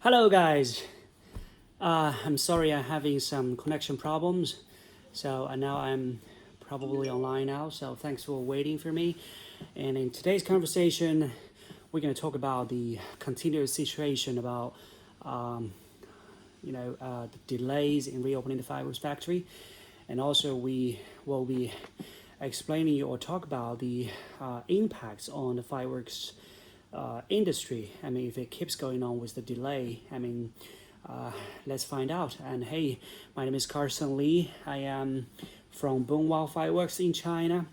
Hello guys, I'm sorry I'm having some connection problems. So now I'm probably online now. So thanks for waiting for me. And in today's conversation, we're going to talk about the continuous situation about the delays in reopening the fireworks factory, and also we will be explaining or talk about the impacts on the fireworks industry. I mean, if it keeps going on with the delay, let's find out. And hey, my name is Carson Lee. I am from Boomwow Fireworks in China.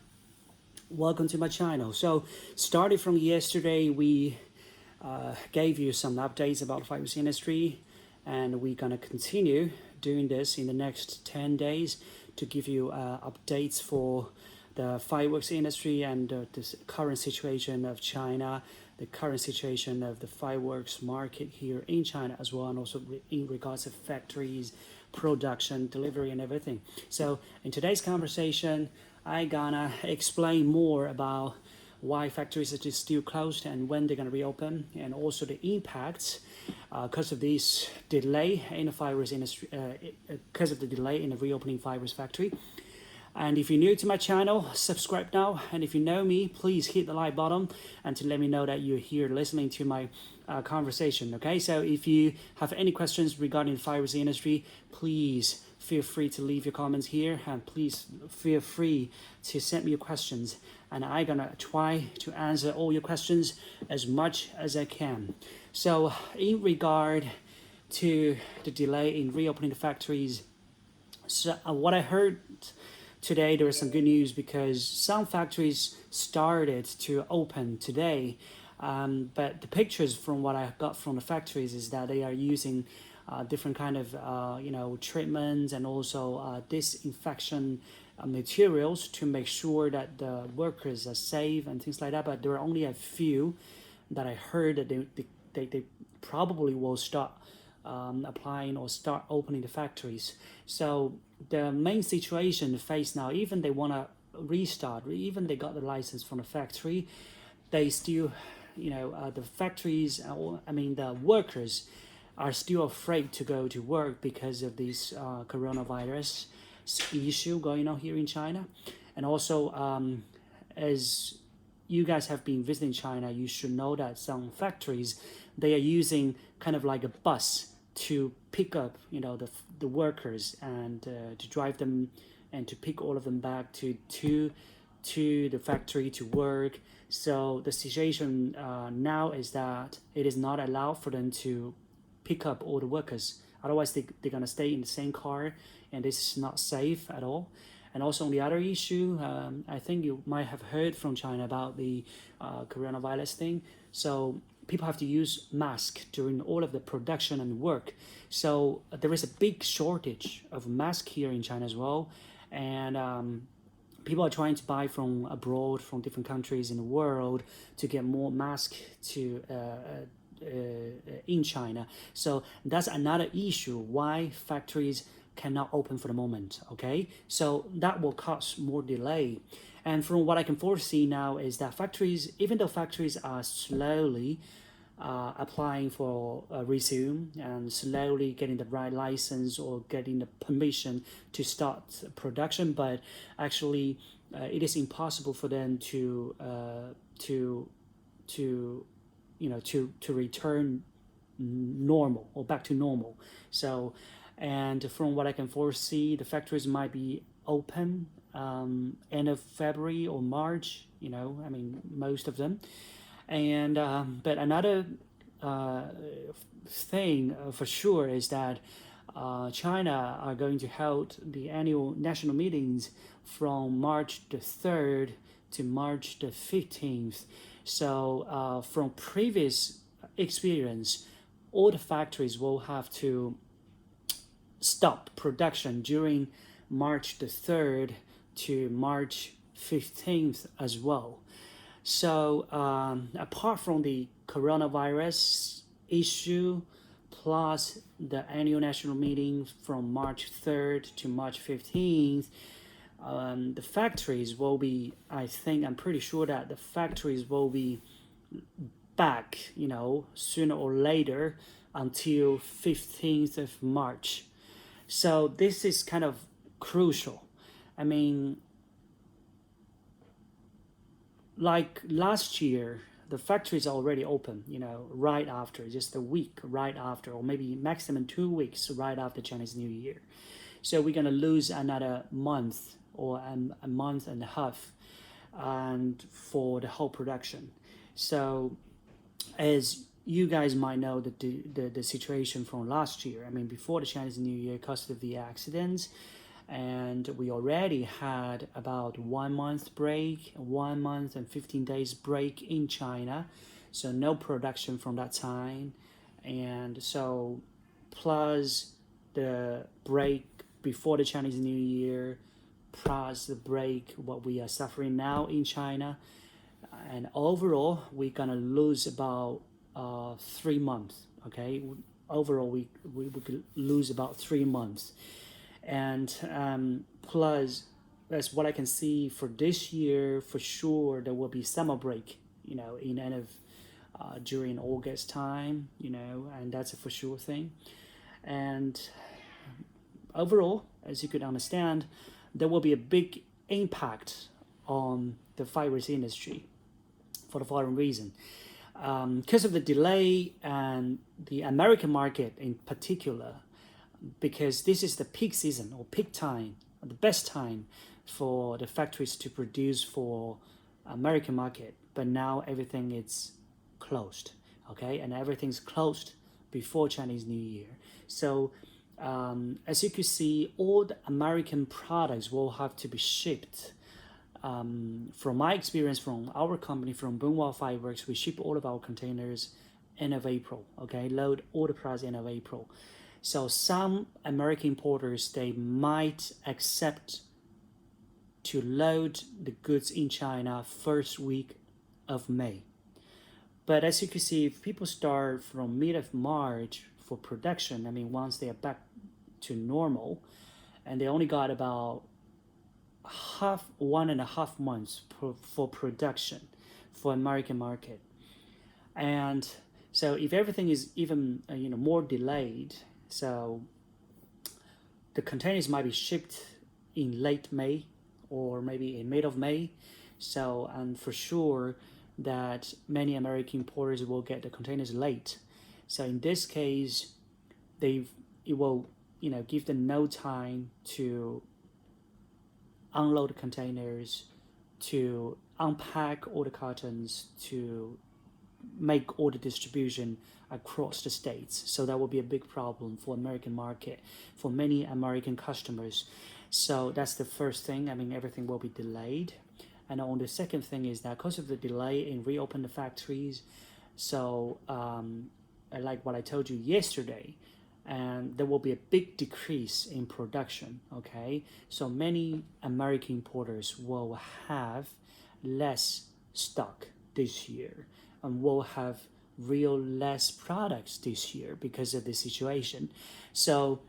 Welcome to my channel. So, starting from yesterday, we gave you some updates about the fireworks industry, and we're gonna continue doing this in the next 10 days to give you updates for the fireworks industry and the current situation of China, the current situation of the fireworks market here in China as well, and also in regards to factories, production, delivery, and everything. So in today's conversation, I gonna explain more about why factories are still closed and when they're gonna reopen, and also the impacts because of this delay in the fireworks industry, because of the delay in the reopening fireworks factory. And if you're new to my channel, subscribe now. And if you know me, please hit the like button and to let me know that you're here listening to my conversation. Okay, so if you have any questions regarding the fireworks industry, please feel free to leave your comments here, and please feel free to send me your questions. And I'm gonna try to answer all your questions as much as I can. So in regard to the delay in reopening the factories, so what I heard today, there was some good news because some factories started to open today, but the pictures from what I got from the factories is that they are using different kind of treatments and also disinfection materials to make sure that the workers are safe and things like that. But there are only a few that I heard that they probably will start applying or start opening the factories. So the main situation faced now, even they want to restart, even they got the license from the factory, they still, the factories, the workers are still afraid to go to work because of this coronavirus issue going on here in China. And also, as you guys have been visiting China, you should know that some factories, they are using kind of like a bus to pick up, the workers and to drive them and to pick all of them back to the factory to work. So the situation now is that it is not allowed for them to pick up all the workers. Otherwise, they're gonna stay in the same car, and this is not safe at all. And also on the other issue, I think you might have heard from China about the coronavirus thing. So people have to use masks during all of the production and work. So there is a big shortage of masks here in China as well. And people are trying to buy from abroad, from different countries in the world to get more masks to in China. So that's another issue why factories cannot open for the moment. Okay, so that will cause more delay. And from what I can foresee now is that factories, even though factories are slowly applying for a resume and slowly getting the right license or getting the permission to start production, but actually it is impossible for them to return normal or back to normal. So, and from what I can foresee, the factories might be open end of February or March, most of them. And but another thing for sure is that China are going to hold the annual national meetings from March the 3rd to March the 15th. So from previous experience, all the factories will have to stop production during March the 3rd to March 15th as well. So apart from the coronavirus issue, plus the annual national meeting from March 3rd to March 15th, the factories will be, I'm pretty sure that the factories will be back, sooner or later until 15th of March. So this is kind of crucial. I mean, like last year, the factory is already open, right after, just a week right after, or maybe maximum 2 weeks right after Chinese New Year. So we're gonna lose another month or a month and a half, and for the whole production. So as you guys might know, the situation from last year. I mean, before the Chinese New Year, because of the accidents, and we already had about 1 month break, 1 month and 15 days break in China, so no production from that time. And so plus the break before the Chinese New Year, plus the break what we are suffering now in China, and overall we're gonna lose about 3 months. Okay, overall we could lose about 3 months. And plus, that's what I can see for this year. For sure, there will be summer break, in end of during August time, and that's a for sure thing. And overall, as you could understand, there will be a big impact on the fireworks industry for the following reason. Because of the delay and the American market in particular, because this is the peak season or peak time, the best time for the factories to produce for American market. But now everything is closed, okay? And everything's closed before Chinese New Year. So as you can see, all the American products will have to be shipped. From my experience from our company, from Boomwow Fireworks, we ship all of our containers end of April, okay? Load all the products end of April. So some American importers, they might accept to load the goods in China first week of May. But as you can see, if people start from mid of March for production, I mean, once they are back to normal, and they only got about 1.5 months for production for American market. And so if everything is even more delayed, so the containers might be shipped in late May or maybe in mid of May. So, and for sure that many American importers will get the containers late. So in this case, it will give them no time to unload the containers, to unpack all the cartons, to make all the distribution across the states. So that will be a big problem for American market, for many American customers. So that's the first thing. I mean, everything will be delayed. And on the second thing is that because of the delay in reopen the factories, so like what I told you yesterday, and there will be a big decrease in production, okay? So many American importers will have less stock this year and will have real less products this year because of the situation. So,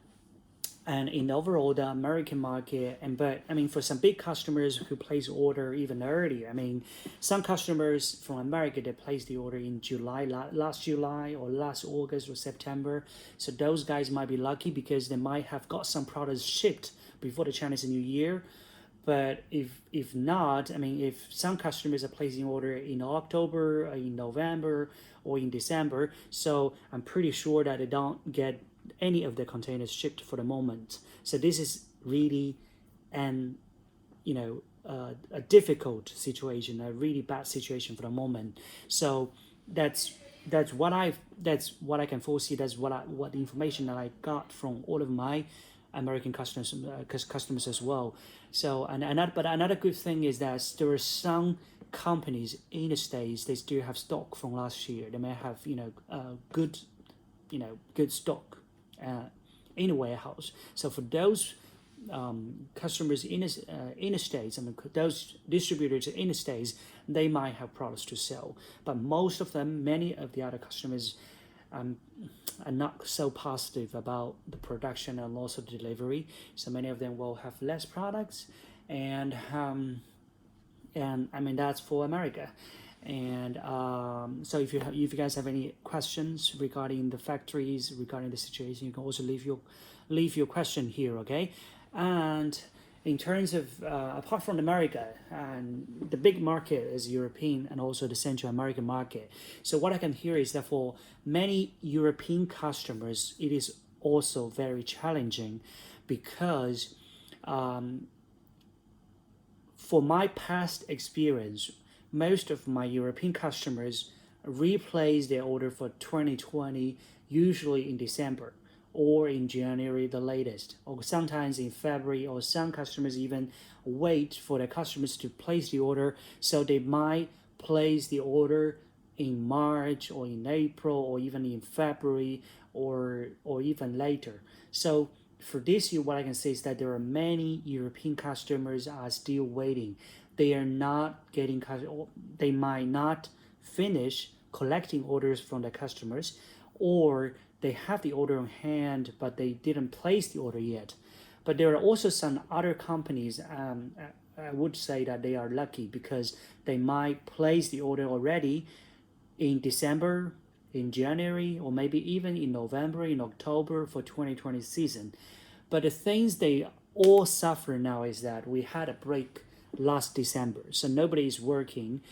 and in overall the American market, but I mean, for some big customers who place order even earlier, I mean, some customers from America, they placed the order in July, last July or last August or September. So those guys might be lucky because they might have got some products shipped before the Chinese New Year. But if not, I mean, if some customers are placing order in October, in November, or in December, so I'm pretty sure that they don't get any of the containers shipped for the moment. So this is really a difficult situation, a really bad situation for the moment. So that's what I can foresee. That's what the information that I got from all of my American customers as well. So but another good thing is that there are some companies in the States, they still have stock from last year. They may have good stock in a warehouse. So for those customers in the States, and those distributors in the States, they might have products to sell. But most of them, many of the other customers are not so positive about the production and also the delivery. So many of them will have less products, and I mean, that's for America. And so if you guys have any questions regarding the factories, regarding the situation, you can also leave your question here, okay? And in terms of apart from America, and the big market is European and also the Central American market. So what I can hear is that for many European customers, it is also very challenging because for my past experience, most of my European customers replace their order for 2020 usually in December or in January the latest, or sometimes in February, or some customers even wait for their customers to place the order, so they might place the order in March or in April or even in February or even later. So for this year, what I can say is that there are many European customers are still waiting. They are not getting, they might not finish collecting orders from the customers, or they have the order on hand, but they didn't place the order yet. But there are also some other companies, I would say that they are lucky because they might place the order already in December, in January, or maybe even in November, in October for 2020 season. But the things they all suffer now is that we had a break last December, so nobody is working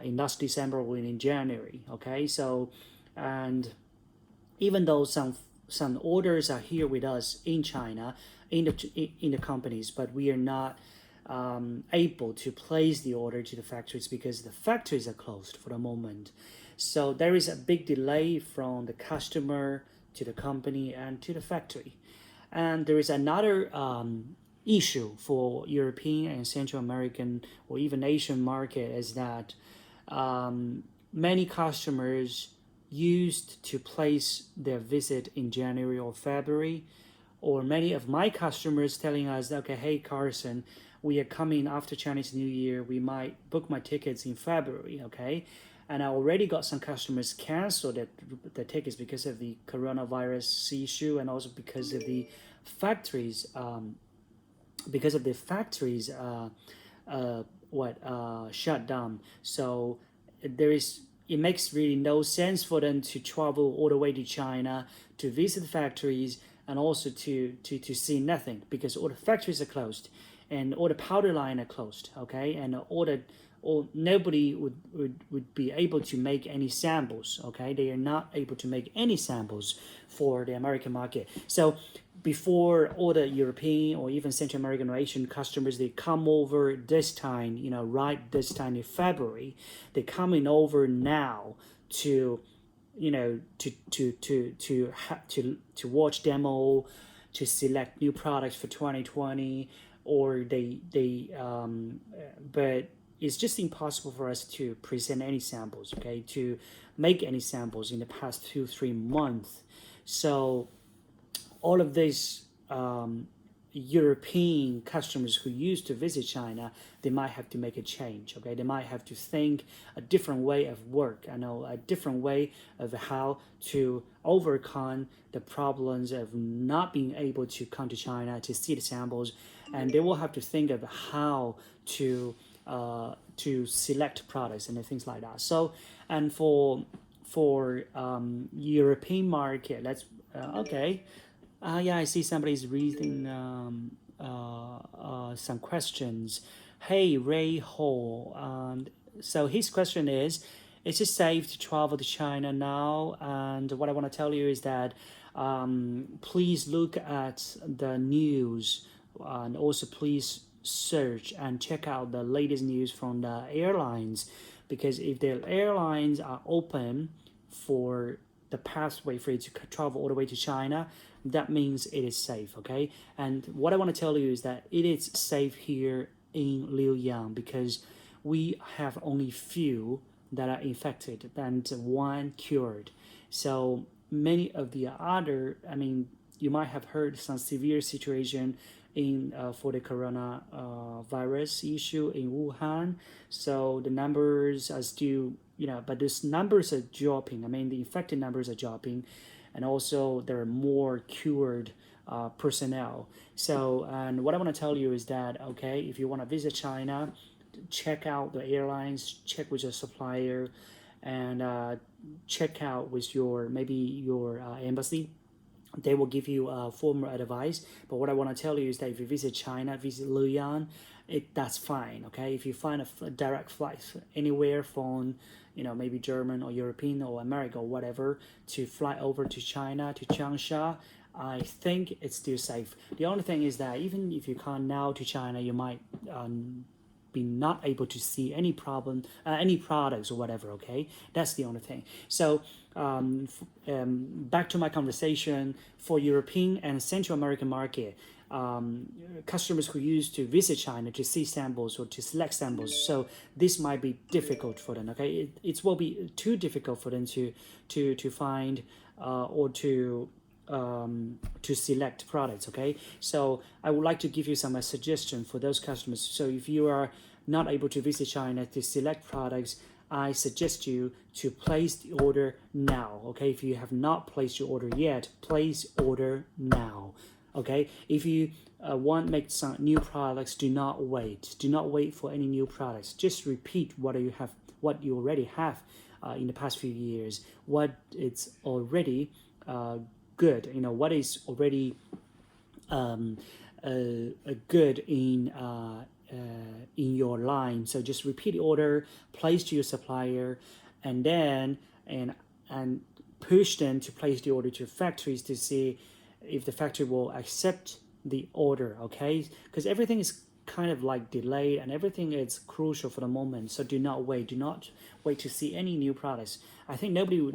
in last December or in January. Okay, so and even though some orders are here with us in China, in the companies, but we are not able to place the order to the factories because the factories are closed for the moment. So there is a big delay from the customer to the company and to the factory. And there is another issue for European and Central American or even Asian market is that many customers used to place their visit in January or February, or many of my customers telling us, okay, hey Carson, we are coming after Chinese New Year, we might book my tickets in February, okay? And I already got some customers cancel the tickets because of the coronavirus issue and also because of the factories shut down. So it makes really no sense for them to travel all the way to China to visit the factories and also to see nothing because all the factories are closed and all the powder line are closed, okay? And nobody would be able to make any samples, okay? They are not able to make any samples for the American market. So before all the European or even Central American or Asian customers, they come over this time, right this time in February, they're coming over now to watch demo, to select new products for 2020, or but it's just impossible for us to present any samples, okay, to make any samples in the past 2-3 months. So all of these European customers who used to visit China, they might have to make a change, okay? They might have to think a different way of work, a different way of how to overcome the problems of not being able to come to China to see the samples, and they will have to think of how to select products and things like that. So, and for European market, let's okay. Yeah, I see somebody's reading some questions. Hey, Ray Ho. So his question is it safe to travel to China now? And what I want to tell you is that please look at the news and also please search and check out the latest news from the airlines, because if the airlines are open for the pathway for you to travel all the way to China, that means it is safe, okay? And what I want to tell you is that it is safe here in Liuyang because we have only few that are infected and one cured. So many of the other, you might have heard some severe situation for the corona virus issue in Wuhan. So the numbers are still, but these numbers are dropping. The infected numbers are dropping, and also there are more cured personnel. So, and what I want to tell you is that, okay, if you want to visit China, check out the airlines, check with your supplier, and check out with your embassy. They will give you formal advice. But what I want to tell you is that if you visit China, visit Luoyang, that's fine. Okay, if you find a direct flight anywhere from maybe German or European or America or whatever to fly over to China to Changsha, I think it's still safe. The only thing is that even if you come now to China, you might be not able to see any problem, any products or whatever. Okay, that's the only thing. So back to my conversation, for European and Central American market, customers who used to visit China to see samples or to select samples, so this might be difficult for them. Okay, it will be too difficult for them to find or to select products. Okay, so I would like to give you some suggestion for those customers. So if you are not able to visit China to select products, I suggest you to place the order now. Okay, if you have not placed your order yet, place order now. Okay, if you want to make some new products, do not wait. Do not wait for any new products. Just repeat what you already have in the past few years. What it's already good. What is already good in your line. So just repeat the order, place to your supplier, and then and push them to place the order to factories to see if the factory will accept the order. Okay, because everything is kind of like delayed and everything is crucial for the moment. So do not wait to see any new products. I think nobody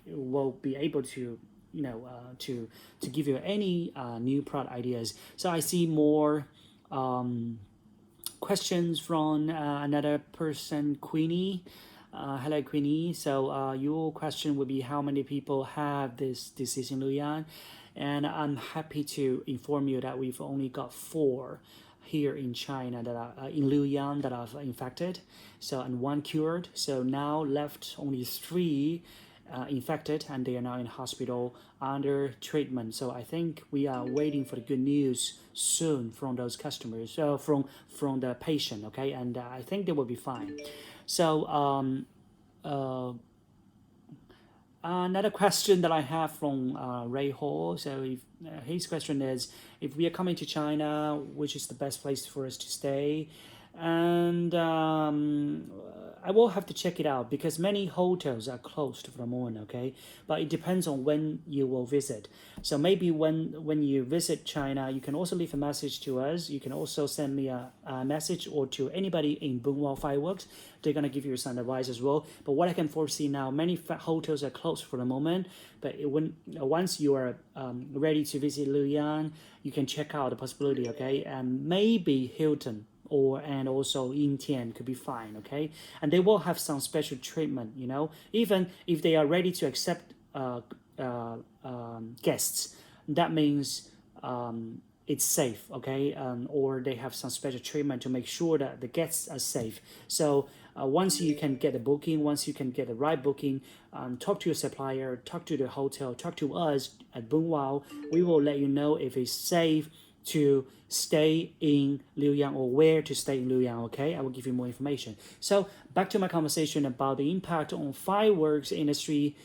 will be able to to give you any new product ideas. So I see more questions from another person, Queenie. Hello, Queenie. So your question would be, how many people have this disease in Luoyang? And I'm happy to inform you that we've only got 4 here in China that are in Luoyang that are infected. So and 1 cured. So now left only 3 infected, and they are now in hospital under treatment. So I think we are waiting for the good news soon from those customers, from the patient. Okay, and I think they will be fine. So another question that I have from Ray Hall. So if, his question is, if we are coming to China, which is the best place for us to stay? And I will have to check it out because many hotels are closed for the moment. Okay, but it depends on when you will visit. So maybe when you visit China, you can also leave a message to us. You can also send me a message or to anybody in Boomwow Fireworks. They're gonna give you some advice as well. But what I can foresee now, many hotels are closed for the moment. But once you are ready to visit Luoyang, you can check out the possibility. Okay, and maybe Hilton and also Yintian could be fine. Okay, and they will have some special treatment. Even if they are ready to accept guests, that means it's safe. Okay, or they have some special treatment to make sure that the guests are safe. So once you can get a booking, once you can get the right booking, talk to your supplier, talk to the hotel, talk to us at Boomwow. We will let you know if it's safe to stay in Luoyang or where to stay in Luoyang. Okay, I will give you more information. So back to my conversation about the impact on fireworks industry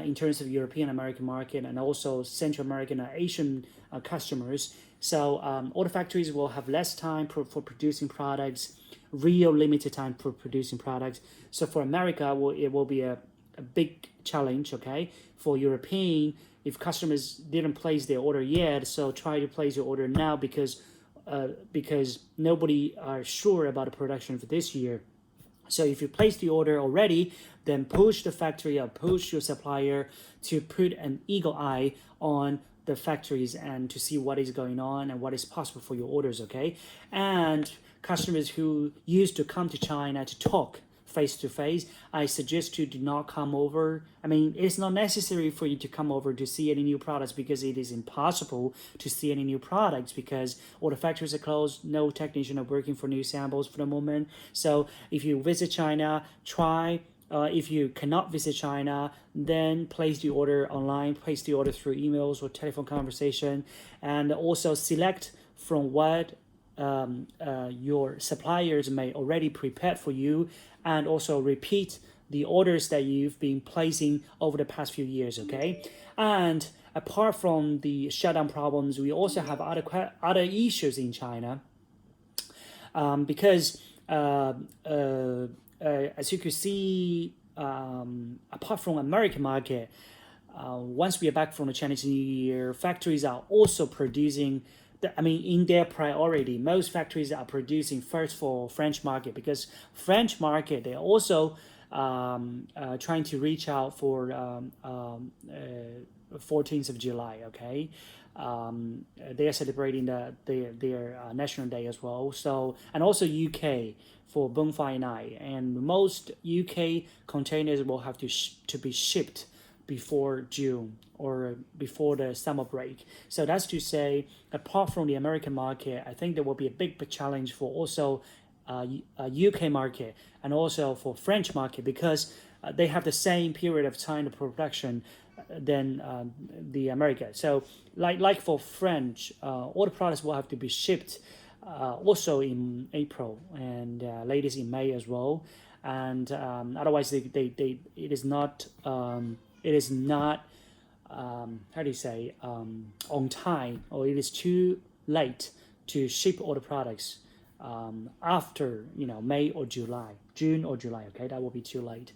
in terms of European American market and also Central American and Asian customers. So all the factories will have less time for producing products, real limited time for producing products. So for America, it will be a big challenge. Okay, for European, if customers didn't place their order yet, so try to place your order now because nobody are sure about the production for this year. So if you place the order already, then push the factory or push your supplier to put an eagle eye on the factories and to see what is going on and what is possible for your orders. Okay, and customers who used to come to China to talk face to face, I suggest you do not come over. I mean, it's not necessary for you to come over to see any new products because it is impossible to see any new products because all the factories are closed. No technician are working for new samples for the moment. So if you visit China, try. If you cannot visit China, then place the order online, place the order through emails or telephone conversation, and also select from what your suppliers may already prepared for you, and also repeat the orders that you've been placing over the past few years, okay? And apart from the shutdown problems, we also have other issues in China, because as you can see, apart from American market, once we are back from the Chinese New Year, factories are also producing. In their priority, most factories are producing first for French market, because French market, they're also trying to reach out for 14th of July, okay? They are celebrating their National Day as well. So, and also UK for Bonfire Night, and most UK containers will have to be shipped before June or before the summer break. So that's to say, apart from the American market, I think there will be a big challenge for also UK market and also for French market, because they have the same period of time of production than the America. So like for French, all the products will have to be shipped also in April and latest in May as well. And otherwise, it is not how do you say, on time, or it is too late to ship all the products after May or July, June or July. Okay, that will be too late,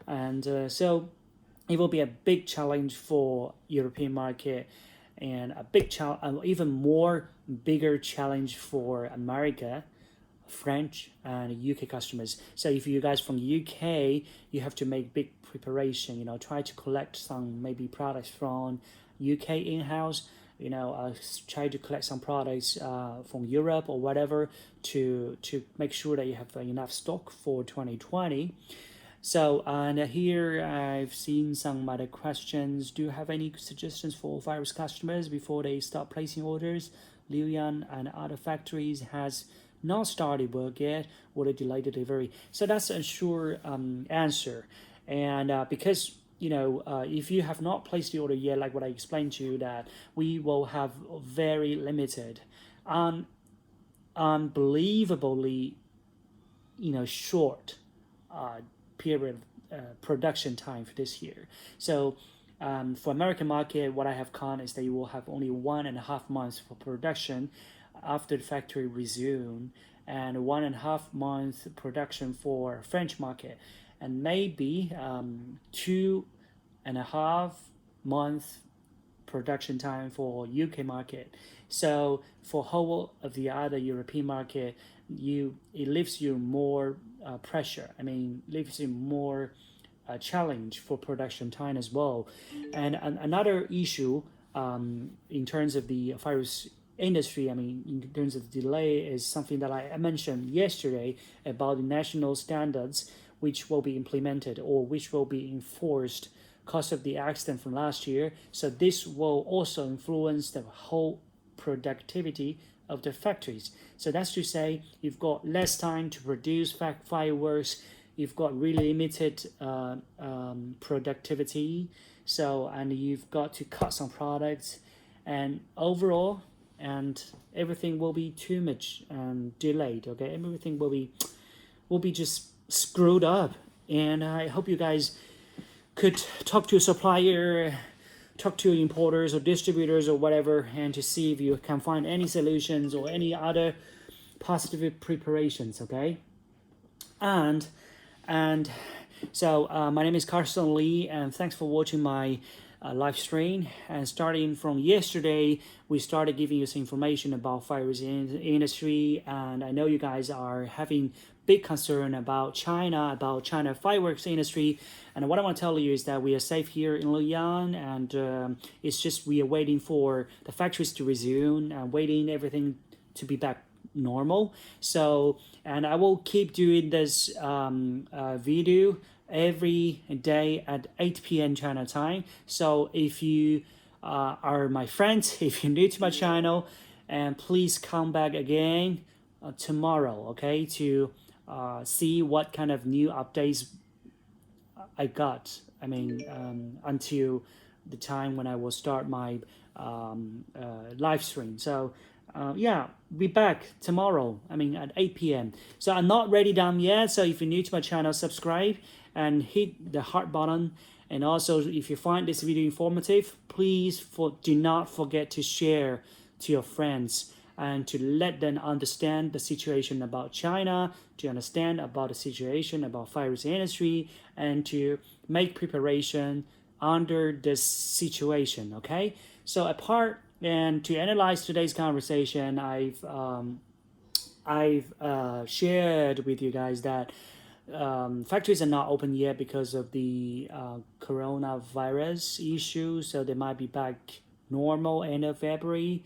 and so it will be a big challenge for European market, and a big even more bigger challenge for America, French and UK customers. So if you guys from UK, you have to make big preparation, try to collect some maybe products from UK in-house, try to collect some products from Europe or whatever to make sure that you have enough stock for 2020. So, and here I've seen some other questions. Do you have any suggestions for virus customers before they start placing orders? Liuyan and other factories has not started work yet, or they delayed the delivery. So that's a sure answer. And because if you have not placed the order yet, like what I explained to you, that we will have very limited, unbelievably, short period production time for this year. So for American market, what I have caught is that you will have only 1.5 months for production after the factory resume, and 1.5 month production for French market, and maybe 2.5 month production time for UK market. So for whole of the other European market, it leaves you more pressure. Leaves you more challenge for production time as well. And another issue in terms of the virus industry, in terms of the delay, is something that I mentioned yesterday about the national standards which will be implemented or which will be enforced because of the accident from last year. So this will also influence the whole productivity of the factories. So that's to say, you've got less time to produce fireworks, you've got really limited productivity, and you've got to cut some products, and overall, and everything will be too much delayed. Okay, everything will be just screwed up. And I hope you guys could talk to a supplier, talk to importers or distributors or whatever, and to see if you can find any solutions or any other positive preparations. Okay, and so my name is Carson Lee, and thanks for watching my live stream. And starting from yesterday, we started giving you some information about fireworks industry, and I know you guys are having big concern about China fireworks industry. And what I want to tell you is that we are safe here in Luoyang, and it's just we are waiting for the factories to resume and waiting everything to be back normal. So, and I will keep doing this video every day at 8 p.m. China time. So if you are my friends, if you're new to my channel, and please come back again tomorrow, okay, to see what kind of new updates I got. Until the time when I will start my live stream. So yeah, be back tomorrow. I mean, at 8 p.m. So I'm not ready done yet. So if you're new to my channel, subscribe and hit the heart button. And also, if you find this video informative, please do not forget to share to your friends and to let them understand the situation about China, to understand about the situation about fireworks industry, and to make preparation under this situation. Okay, so apart and to analyze today's conversation, I've shared with you guys that factories are not open yet because of the coronavirus issue, so they might be back normal end of February,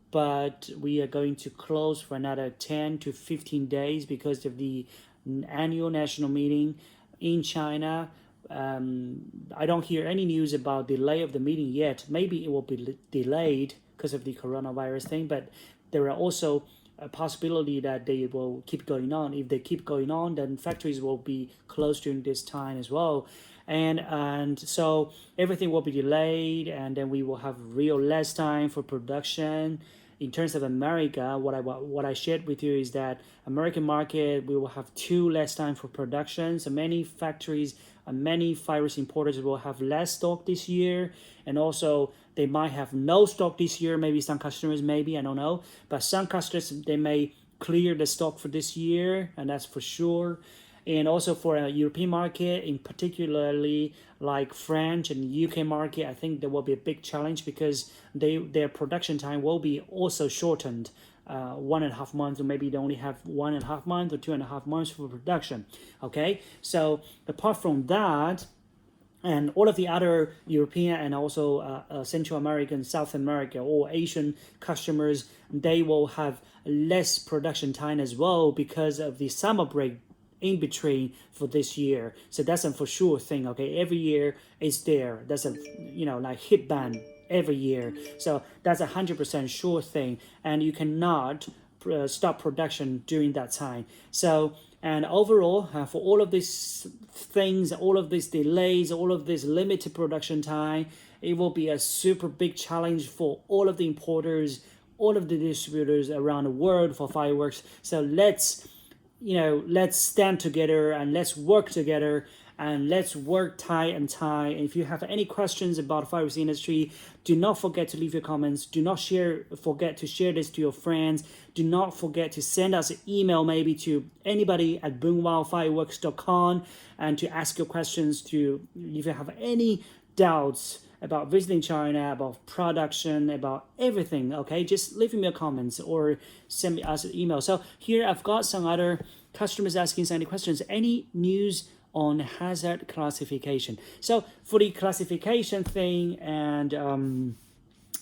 but we are going to close for another 10 to 15 days because of the annual national meeting in China. I don't hear any news about delay of the meeting yet. Maybe it will be delayed because of the coronavirus thing, but there are also a possibility that they will keep going on. If they keep going on, then factories will be closed during this time as well. And so everything will be delayed, and then we will have real less time for production. In terms of America, what I shared with you is that American market, we will have two less time for production. So many factories and many fireworks importers will have less stock this year, and also they might have no stock this year. Maybe some customers, maybe I don't know, but some customers they may clear the stock for this year, and that's for sure. And also for a European market, in particularly like French and UK market, I think there will be a big challenge because their production time will be also shortened, 1.5 months, or maybe they only have 1.5 months or 2.5 months for production. Okay, so apart from that, and all of the other European and also Central American, South America, or Asian customers, they will have less production time as well because of the summer break in between for this year. So that's a for sure thing. Okay, every year is there. That's a like hit band every year. So that's 100% sure thing, and you cannot stop production during that time. So and overall, for all of these things, all of these delays, all of this limited production time, it will be a super big challenge for all of the importers, all of the distributors around the world for fireworks. So let's stand together and let's work together and let's work tie and tie. And if you have any questions about the fireworks industry, do not forget to leave your comments. Do not forget to share this to your friends. Do not forget to send us an email maybe to anybody at boomwowfireworks.com and to ask your questions if you have any doubts about visiting China, about production, about everything, okay? Just leave me your comments or send us an email. So here I've got some other customers asking some questions. Any news on hazard classification? So for the classification thing, and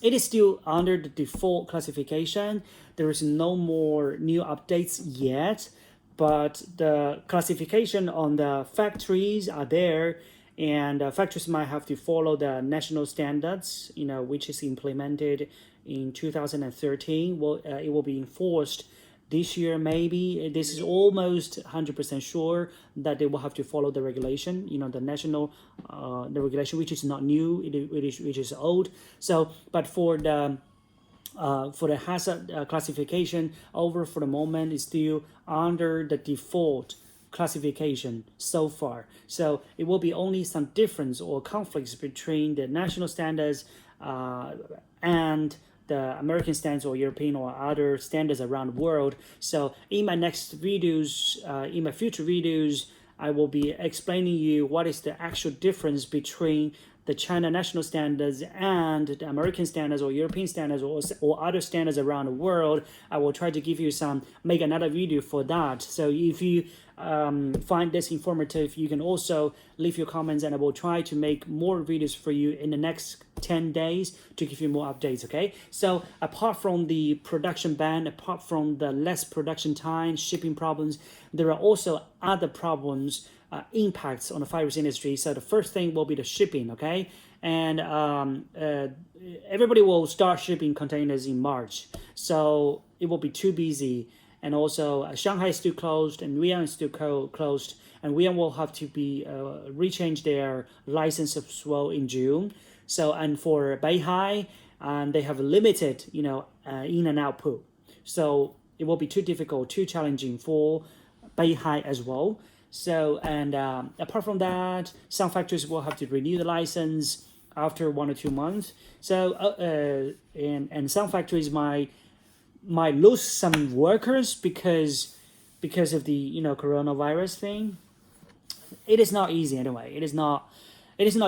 it is still under the default classification. There is no more new updates yet, but the classification on the factories are there, and factories might have to follow the national standards, which is implemented in 2013. It will be enforced this year, maybe. This is almost 100% sure that they will have to follow the regulation, the national, the regulation, which is not new, which is old. So, but for the hazard classification, for the moment is still under the default classification so far. So it will be only some difference or conflicts between the national standards and the American standards or European or other standards around the world. So in my next videos, in my future videos, I will be explaining you what is the actual difference between the China national standards and the American standards or European standards or other standards around the world. I will try to make another video for that. So if you find this informative, you can also leave your comments, and I will try to make more videos for you in the next 10 days to give you more updates, okay? So apart from the production ban, apart from the less production time, shipping problems, there are also other problems, impacts on the fireworks industry. So the first thing will be the shipping, okay? And everybody will start shipping containers in March, so it will be too busy. And also Shanghai is still closed and Wuhan is still closed, and Wuhan will have to be rechange their license as well in June. So, and for Beihai, they have limited in and output. So it will be too difficult, too challenging for Beihai as well. So, and apart from that, some factories will have to renew the license after 1 or 2 months. So, and some factories might lose some workers because of the coronavirus thing. It is not easy anyway. It is not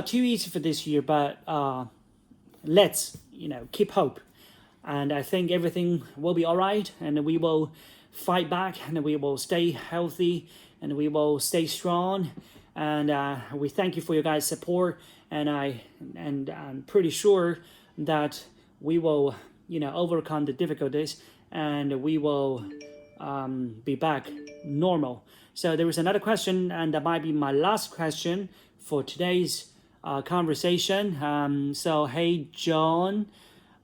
too easy for this year, but let's keep hope, and I think everything will be all right, and we will fight back, and we will stay healthy, and we will stay strong, and we thank you for your guys' support, and I'm pretty sure that we will overcome the difficulties, and we will be back normal. So there is another question, and that might be my last question for today's conversation. So hey John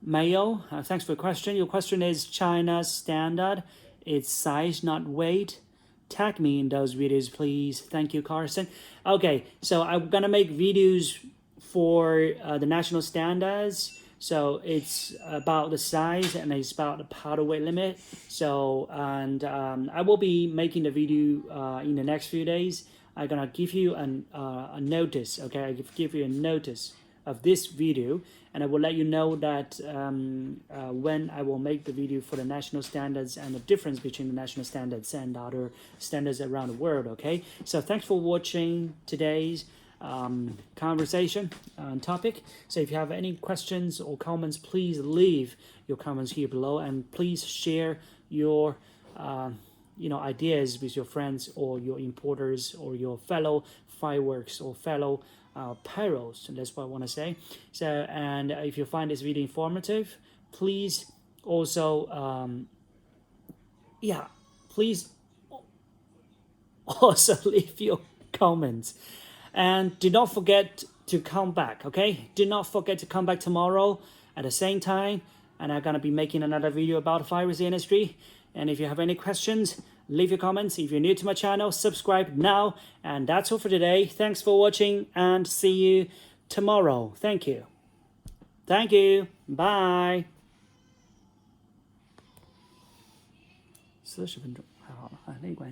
Mayo, thanks for the question. Your question is China's standard, it's size not weight. Tag me in those videos please. Thank you, Carson. Okay, so I'm gonna make videos for the national standards. So it's about the size and it's about the powder weight limit. So, and I will be making the video in the next few days. I'm gonna give you a notice, okay? I give you a notice of this video, and I will let you know that when I will make the video for the national standards and the difference between the national standards and other standards around the world, okay? So thanks for watching today's conversation topic. So if you have any questions or comments, please leave your comments here below, and please share your ideas with your friends or your importers or your fellow fireworks or fellow pyros. And that's what I want to say. So, and if you find this video informative, please also please also leave your comments. And do not forget to come back, okay? Do not forget to come back tomorrow at the same time. And I'm going to be making another video about the fireworks industry. And if you have any questions, leave your comments. If you're new to my channel, subscribe now. And that's all for today. Thanks for watching and see you tomorrow. Thank you. Thank you. Bye. 40分钟，还好了，那关系。